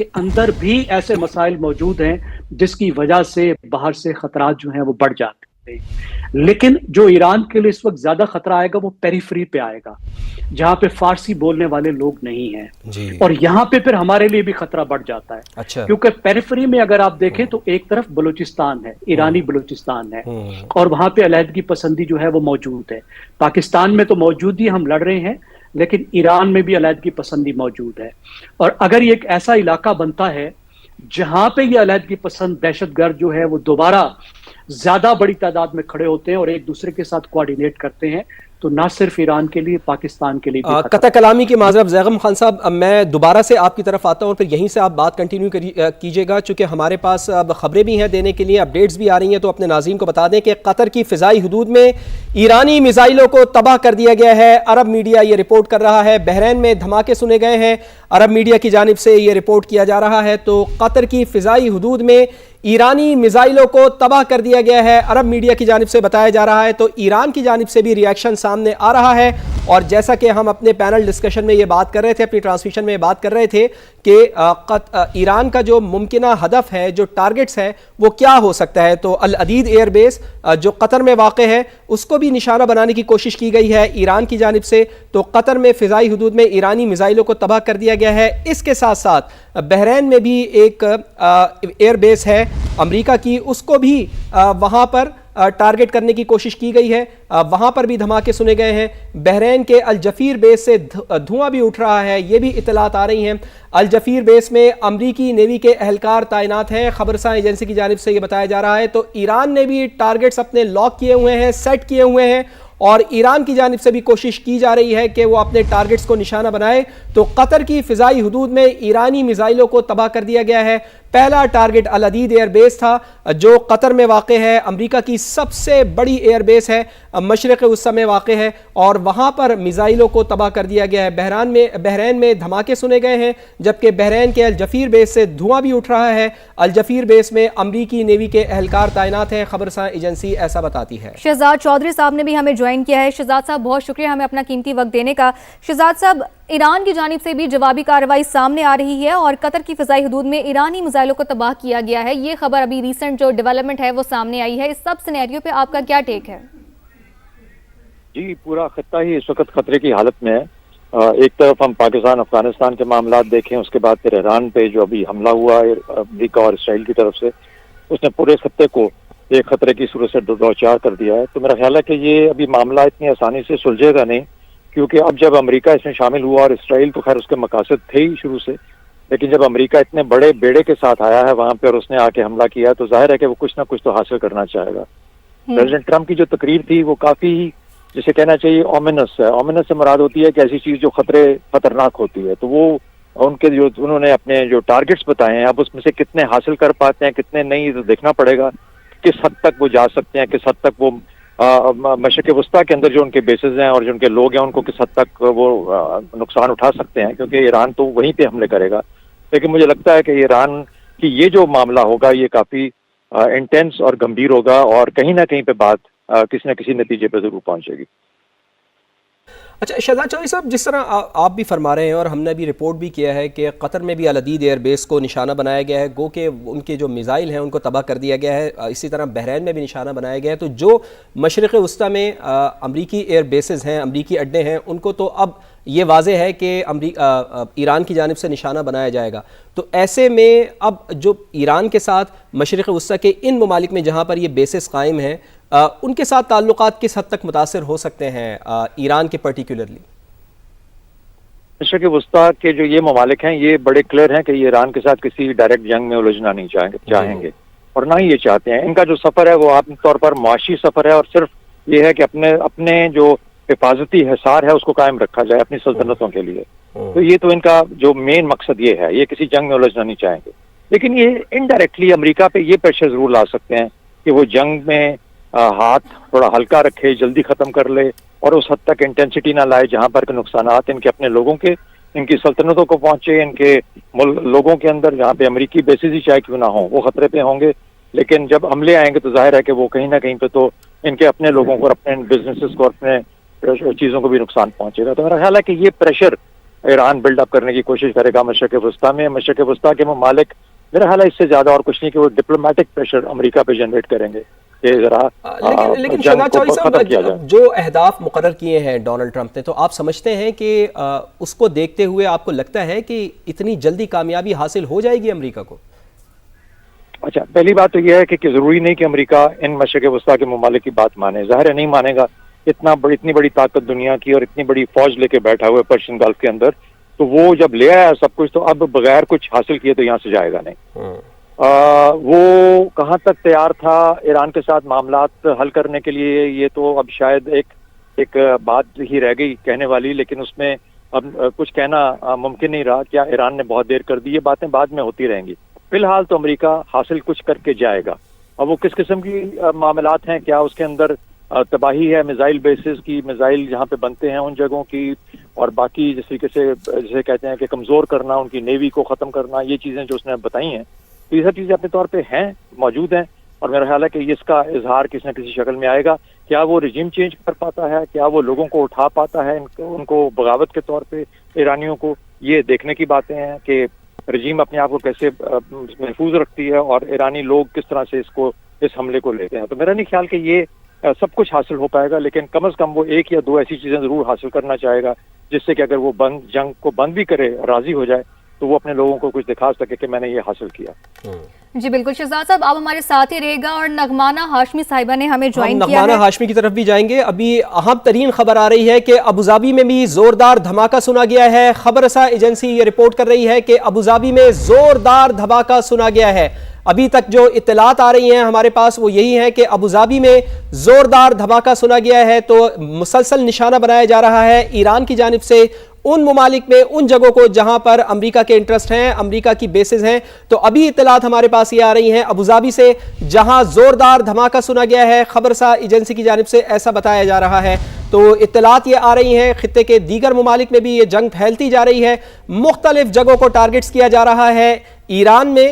کے اندر بھی ایسے مسائل موجود ہیں جس کی وجہ سے باہر سے خطرات جو ہیں وہ بڑھ جاتے ہیں. لیکن جو ایران کے لیے اس وقت زیادہ خطرہ آئے گا وہ پیریفری پہ آئے گا, جہاں پہ فارسی بولنے والے لوگ نہیں ہیں جی. اور یہاں پہ پھر ہمارے لیے بھی خطرہ بڑھ جاتا ہے. اچھا. کیونکہ پیریفری میں اگر آپ دیکھیں تو ایک طرف بلوچستان ہے, ایرانی بلوچستان ہے, اور وہاں پہ علیحدگی پسندی جو ہے وہ موجود ہے. پاکستان میں تو موجود ہی ہم لڑ رہے ہیں, لیکن ایران میں بھی علیحدگی پسندی موجود ہے. اور اگر یہ ایک ایسا علاقہ بنتا ہے جہاں پہ یہ علیحدگی پسند دہشت گرد جو ہے وہ دوبارہ زیادہ بڑی تعداد میں کھڑے ہوتے ہیں اور ایک دوسرے کے ساتھ کوآرڈینیٹ کرتے ہیں, تو نہ صرف ایران کے لیے پاکستان کے لیے بھی قطع کلامی کی معذرت زیغم خان صاحب, میں دوبارہ سے آپ کی طرف آتا ہوں اور پھر یہیں سے آپ بات کنٹینیو کیجئے گا, چونکہ ہمارے پاس اب خبریں بھی ہیں دینے کے لیے, اپڈیٹس بھی آ رہی ہیں, تو اپنے ناظرین کو بتا دیں کہ قطر کی فضائی حدود میں ایرانی میزائلوں کو تباہ کر دیا گیا ہے. عرب میڈیا یہ رپورٹ کر رہا ہے. بحرین میں دھماکے سنے گئے ہیں, عرب میڈیا کی جانب سے یہ رپورٹ کیا جا رہا ہے. تو قطر کی فضائی حدود میں ایرانی میزائلوں کو تباہ کر دیا گیا ہے, عرب میڈیا کی جانب سے بتایا جا رہا ہے. تو ایران کی جانب سے بھی ریاکشن سامنے آ رہا ہے, اور جیسا کہ ہم اپنے پینل ڈسکشن میں یہ بات کر رہے تھے, اپنی ٹرانسمیشن میں یہ بات کر رہے تھے کہ ایران کا جو ممکنہ ہدف ہے, جو ٹارگٹس ہے, وہ کیا ہو سکتا ہے. تو العدید ایئر بیس جو قطر میں واقع ہے اس کو بھی نشانہ بنانے کی کوشش کی گئی ہے ایران کی جانب سے. تو قطر میں فضائی حدود میں ایرانی میزائلوں کو تباہ کر دیا گیا ہے. اس کے ساتھ ساتھ بحرین میں بھی ایک ایئر بیس ہے امریکہ کی, اس کو بھی وہاں پر ٹارگٹ کرنے کی کوشش کی گئی ہے. وہاں پر بھی دھماکے سنے گئے ہیں. بحرین کے الجفیر بیس سے دھواں بھی اٹھ رہا ہے, یہ بھی اطلاعات آ رہی ہیں. الجفیر بیس میں امریکی نیوی کے اہلکار تعینات ہیں, خبرساں ایجنسی کی جانب سے یہ بتایا جا رہا ہے. تو ایران نے بھی ٹارگٹس اپنے لاک کیے ہوئے ہیں, سیٹ کیے ہوئے ہیں, اور ایران کی جانب سے بھی کوشش کی جا رہی ہے کہ وہ اپنے ٹارگٹس کو نشانہ بنائے. تو قطر کی فضائی حدود میں ایرانی میزائلوں کو تباہ کر دیا گیا ہے. پہلا ٹارگٹ العدید ایئر بیس تھا جو قطر میں واقع ہے, امریکہ کی سب سے بڑی ایئر بیس ہے, مشرق وسطی میں واقع ہے, اور وہاں پر میزائلوں کو تباہ کر دیا گیا ہے. بحرین میں دھماکے سنے گئے ہیں, جبکہ بحرین کے الجفیر بیس سے دھواں بھی اٹھ رہا ہے. الجفیر بیس میں امریکی نیوی کے اہلکار تعینات ہیں, خبرساں ایجنسی ایسا بتاتی ہے. شہزاد چودھری صاحب نے بھی ہمیں جوائن کیا ہے. شہزاد صاحب بہت شکریہ ہمیں اپنا قیمتی وقت دینے کا. شہزاد صاحب, ایران کی جانب سے بھی جوابی کارروائی سامنے آ رہی ہے اور قطر کی فضائی حدود میں ایرانی میزائلوں کو تباہ کیا گیا ہے. یہ خبر ابھی ریسنٹ جو ڈیولپمنٹ ہے وہ سامنے آئی ہے. اس سب سینیریو پہ آپ کا کیا ٹیک ہے؟ جی, پورا خطہ ہی اس وقت خطرے کی حالت میں ہے. ایک طرف ہم پاکستان افغانستان کے معاملات دیکھیں, اس کے بعد پھر ایران پہ جو ابھی حملہ ہوا امریکہ اور اسرائیل کی طرف سے, اس نے پورے خطے کو ایک خطرے کی صورت سے دوچار کر دیا ہے. تو میرا خیال ہے کہ یہ ابھی معاملہ اتنی آسانی سے سلجھے گا نہیں, کیونکہ اب جب امریکہ اس میں شامل ہوا, اور اسرائیل تو خیر اس کے مقاصد تھے ہی شروع سے, لیکن جب امریکہ اتنے بڑے بیڑے کے ساتھ آیا ہے وہاں پہ اور اس نے آ کے حملہ کیا, تو ظاہر ہے کہ وہ کچھ نہ کچھ تو حاصل کرنا چاہے گا. پریزیڈنٹ ٹرمپ کی جو تقریر تھی وہ کافی, جسے کہنا چاہیے, اومینس ہے. اومینس سے مراد ہوتی ہے کہ ایسی چیز جو خطرناک ہوتی ہے. تو وہ ان کے جو انہوں نے اپنے جو ٹارگٹس بتائے ہیں, اب اس میں سے کتنے حاصل کر پاتے ہیں کتنے نہیں, تو دیکھنا پڑے گا کس حد تک وہ جا سکتے ہیں, کس حد تک وہ مشرق وسطیٰ کے اندر جو ان کے بیسز ہیں اور جو ان کے لوگ ہیں ان کو کس حد تک وہ نقصان اٹھا سکتے ہیں, کیونکہ ایران تو وہیں پہ حملے کرے گا. لیکن مجھے لگتا ہے کہ ایران کی یہ جو معاملہ ہوگا یہ کافی انٹینس اور گمبھیر ہوگا, اور کہیں نہ کہیں پہ بات کسی نہ کسی نتیجے پہ ضرور پہنچے گی. اچھا شہزاد چودھری صاحب, جس طرح آپ بھی فرما رہے ہیں اور ہم نے بھی رپورٹ بھی کیا ہے کہ قطر میں بھی العدید ایئر بیس کو نشانہ بنایا گیا ہے, گو کہ ان کے جو میزائل ہیں ان کو تباہ کر دیا گیا ہے. اسی طرح بحرین میں بھی نشانہ بنایا گیا ہے. تو جو مشرق وسطیٰ میں امریکی ایئر بیسز ہیں, امریکی اڈے ہیں, ان کو تو اب یہ واضح ہے کہ ایران کی جانب سے نشانہ بنایا جائے گا. تو ایسے میں اب جو ایران کے ساتھ مشرق وسطیٰ کے ان ممالک میں جہاں پر یہ بیسز قائم ہیں, ان کے ساتھ تعلقات کس حد تک متاثر ہو سکتے ہیں ایران کے پرٹیکولرلی؟ مشرق وسطیٰ کے جو یہ ممالک ہیں یہ بڑے کلیئر ہیں کہ یہ ایران کے ساتھ کسی ڈائریکٹ جنگ میں الجھنا نہیں چاہیں گے, اور نہ ہی یہ چاہتے ہیں. ان کا جو سفر ہے وہ عام طور پر معاشی سفر ہے, اور صرف یہ ہے کہ اپنے جو حفاظتی حصار ہے اس کو قائم رکھا جائے اپنی سلطنتوں کے لیے. تو یہ تو ان کا جو مین مقصد یہ ہے, یہ کسی جنگ میں الجھنا نہیں چاہیں گے. لیکن یہ انڈائریکٹلی امریکہ پہ یہ پریشر ضرور لا سکتے ہیں کہ وہ جنگ میں ہاتھ تھوڑا ہلکا رکھے, جلدی ختم کر لے, اور اس حد تک انٹینسٹی نہ لائے جہاں پر کہ نقصانات ان کے اپنے لوگوں کے, ان کی سلطنتوں کو پہنچے, ان کے لوگوں کے اندر جہاں پہ امریکی بیسز ہی چاہے کیوں نہ ہوں وہ خطرے پہ ہوں گے. لیکن جب حملے آئیں گے تو ظاہر ہے کہ وہ کہیں نہ کہیں پہ تو ان کے اپنے لوگوں کو اور اپنے بزنسز کو, اپنے چیزوں کو بھی نقصان پہنچے گا. تو میرا خیال ہے کہ یہ پریشر ایران بلڈ اپ کرنے کی کوشش کرے گا مشرق وسطیٰ میں. مشرق وسطیٰ کے ممالک میرا خیال ہے اس سے زیادہ اور کچھ نہیں کہ وہ ڈپلومیٹک پریشر امریکہ پہ جنریٹ کریں گے کہ ذرا لیکن شہزاد چودھری صاحب جو اہداف مقرر کیے ہیں ڈونلڈ ٹرمپ نے، تو آپ سمجھتے ہیں کہ اس کو دیکھتے ہوئے آپ کو لگتا ہے کہ اتنی جلدی کامیابی حاصل ہو جائے گی امریکہ کو؟ اچھا، پہلی بات تو یہ ہے کہ ضروری نہیں کہ امریکہ ان مشرق وسطیٰ کے ممالک کی بات مانے. ظاہر ہے نہیں مانے گا. اتنی بڑی طاقت دنیا کی اور اتنی بڑی فوج لے کے بیٹھا ہوا ہے پرشین گلف کے اندر، تو وہ جب لے آیا سب کچھ تو اب بغیر کچھ حاصل کیے تو یہاں سے جائے گا نہیں. وہ کہاں تک تیار تھا ایران کے ساتھ معاملات حل کرنے کے لیے، یہ تو اب شاید ایک بات ہی رہ گئی کہنے والی، لیکن اس میں اب کچھ کہنا ممکن نہیں رہا. کیا ایران نے بہت دیر کر دی؟ یہ باتیں بعد میں ہوتی رہیں گی. فی الحال تو امریکہ حاصل کچھ کر کے جائے گا. اب وہ کس قسم کی معاملات ہیں، کیا اس کے اندر تباہی ہے میزائل بیسز کی، میزائل جہاں پہ بنتے ہیں ان جگہوں کی، اور باقی جس طریقے سے جسے کہتے ہیں کہ کمزور کرنا، ان کی نیوی کو ختم کرنا، یہ چیزیں جو اس نے بتائی ہیں، تو یہ سب چیزیں اپنے طور پہ ہیں، موجود ہیں. اور میرا خیال ہے کہ اس کا اظہار کسی نہ کسی شکل میں آئے گا. کیا وہ رجیم چینج کر پاتا ہے، کیا وہ لوگوں کو اٹھا پاتا ہے ان کو بغاوت کے طور پہ ایرانیوں کو، یہ دیکھنے کی باتیں ہیں کہ رجیم اپنے آپ کو کیسے محفوظ رکھتی ہے اور ایرانی لوگ کس طرح سے اس حملے کو لیتے ہیں. تو میرا نہیں خیال کہ یہ سب کچھ حاصل ہو پائے گا، لیکن کم از کم وہ ایک یا دو ایسی چیزیں ضرور حاصل کرنا چاہے گا جس سے کہ اگر وہ جنگ کو بند بھی کرے، راضی ہو جائے، تو وہ اپنے لوگوں کو کچھ دکھا سکے کہ میں نے یہ حاصل کیا. جی بالکل شہزاد صاحب، آپ ہمارے ساتھ ہی رہے گا. اور نغمانہ ہاشمی صاحبہ نے ہمیں جوائن کیا ہے. نغمانہ ہاشمی کی طرف بھی جائیں گے. ابھی اہم ترین خبر آ رہی ہے کہ ابوظہبی میں بھی زوردار دھماکہ سنا گیا ہے. خبر رساں ایجنسی یہ رپورٹ کر رہی ہے کہ ابوظہبی میں زوردار دھماکہ سنا گیا ہے. ابھی تک جو اطلاعات آ رہی ہیں ہمارے پاس وہ یہی ہے کہ ابوظہبی میں زوردار دھماکہ سنا گیا ہے. تو مسلسل نشانہ بنایا جا رہا ہے ایران کی جانب سے ان ممالک میں، ان جگہوں کو جہاں پر امریکہ کے انٹرسٹ ہیں، امریکہ کی بیسز ہیں. تو ابھی اطلاعات ہمارے پاس یہ آ رہی ہیں ابوظہبی سے، جہاں زوردار دھماکہ سنا گیا ہے. خبر رساں ایجنسی کی جانب سے ایسا بتایا جا رہا ہے. تو اطلاعات یہ آ رہی ہیں خطے کے دیگر ممالک میں بھی یہ جنگ پھیلتی جا رہی ہے. مختلف جگہوں کو ٹارگٹس کیا جا رہا ہے. ایران میں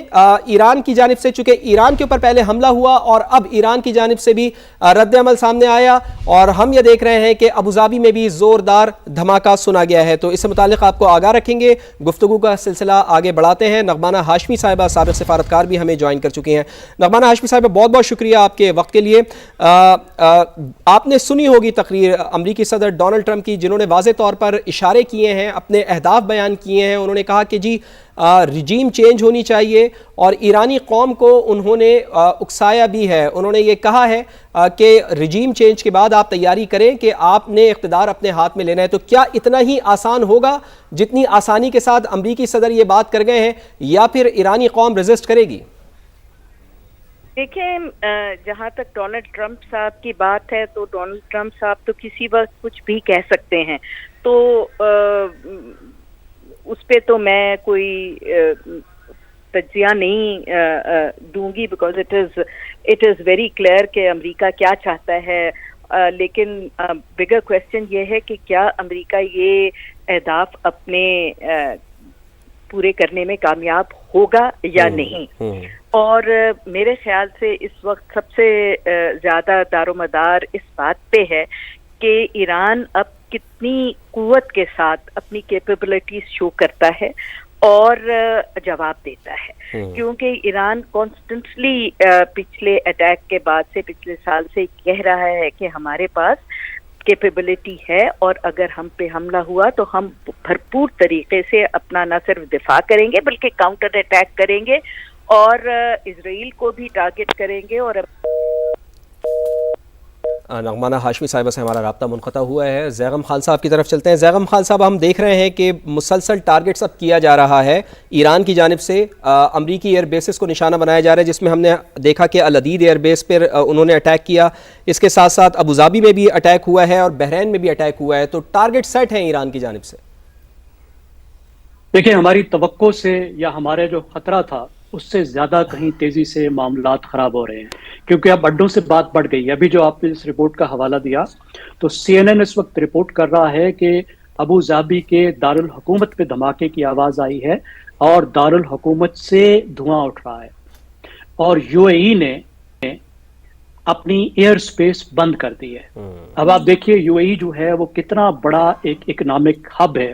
ایران کی جانب سے، چونکہ ایران کے اوپر پہلے حملہ ہوا اور اب ایران کی جانب سے بھی رد عمل سامنے آیا، اور ہم یہ دیکھ رہے ہیں کہ ابوظہبی میں بھی زوردار دھماکہ سنا گیا ہے. تو اس سے متعلق آپ کو آگاہ رکھیں گے. گفتگو کا سلسلہ آگے بڑھاتے ہیں. نغمانہ ہاشمی صاحبہ سابق سفارتکار بھی ہمیں جوائن کر چکی ہیں. نغمانہ ہاشمی صاحبہ، بہت بہت شکریہ آپ کے وقت کے لیے. آپ نے سنی ہوگی تقریر امریکی صدر ڈونلڈ ٹرمپ کی، جنہوں نے واضح طور پر اشارے کیے ہیں، اپنے اہداف بیان کیے ہیں. انہوں نے کہا کہ جی رجیم چینج ہونی چاہیے، اور ایرانی قوم کو انہوں نے اکسایا بھی ہے. انہوں نے یہ کہا ہے کہ رجیم چینج کے بعد آپ تیاری کریں کہ آپ نے اقتدار اپنے ہاتھ میں لینا ہے. تو کیا اتنا ہی آسان ہوگا جتنی آسانی کے ساتھ امریکی صدر یہ بات کر گئے ہیں، یا پھر ایرانی قوم ریزسٹ کرے گی؟ دیکھیں، جہاں تک ڈونلڈ ٹرمپ صاحب کی بات ہے تو ڈونلڈ ٹرمپ صاحب تو کسی وقت کچھ بھی کہہ سکتے ہیں. تو اس پہ تو میں کوئی تجزیہ نہیں دوں گی، because it is very clear کہ امریکہ کیا چاہتا ہے. لیکن بگر کویسچن یہ ہے کہ کیا امریکہ یہ اہداف اپنے پورے کرنے میں کامیاب ہوگا یا نہیں. اور میرے خیال سے اس وقت سب سے زیادہ دار و مدار اس بات پہ ہے کہ ایران اب کتنی قوت کے ساتھ اپنی کیپیبلٹیز شو کرتا ہے اور جواب دیتا ہے. کیونکہ ایران کانسٹنٹلی پچھلے اٹیک کے بعد سے، پچھلے سال سے کہہ رہا ہے کہ ہمارے پاس کیپیبلٹی ہے، اور اگر ہم پہ حملہ ہوا تو ہم بھرپور طریقے سے اپنا نہ صرف دفاع کریں گے بلکہ کاؤنٹر اٹیک کریں گے، اور اسرائیل کو بھی ٹارگٹ کریں گے. اور نغمانہ ہاشمی صاحبہ سے ہمارا رابطہ منقطع ہوا ہے. زیغم خان صاحب کی طرف چلتے ہیں. زیغم خان صاحب، ہم دیکھ رہے ہیں کہ مسلسل ٹارگٹس اب کیا جا رہا ہے ایران کی جانب سے. امریکی ایئر بیسز کو نشانہ بنایا جا رہا ہے، جس میں ہم نے دیکھا کہ العدید ایئر بیس پر انہوں نے اٹیک کیا. اس کے ساتھ ساتھ ابوظہبی میں بھی اٹیک ہوا ہے اور بحرین میں بھی اٹیک ہوا ہے. تو ٹارگٹ سیٹ ہیں ایران کی جانب سے. دیکھیں، ہماری توقع سے یا ہمارے جو خطرہ تھا اس سے زیادہ کہیں تیزی سے معاملات خراب ہو رہے ہیں، کیونکہ اب اڈوں سے بات بڑھ گئی. ابھی جو آپ نے اس رپورٹ کا حوالہ دیا تو CNN اس وقت رپورٹ کر رہا ہے کہ ابوظہبی کے دارالحکومت پہ دھماکے کی آواز آئی ہے اور دارالحکومت سے دھواں اٹھ رہا ہے، اور UAE نے اپنی ایئر سپیس بند کر دی ہے. اب آپ دیکھیے UAE جو ہے وہ کتنا بڑا ایک اکنامک ہب ہے،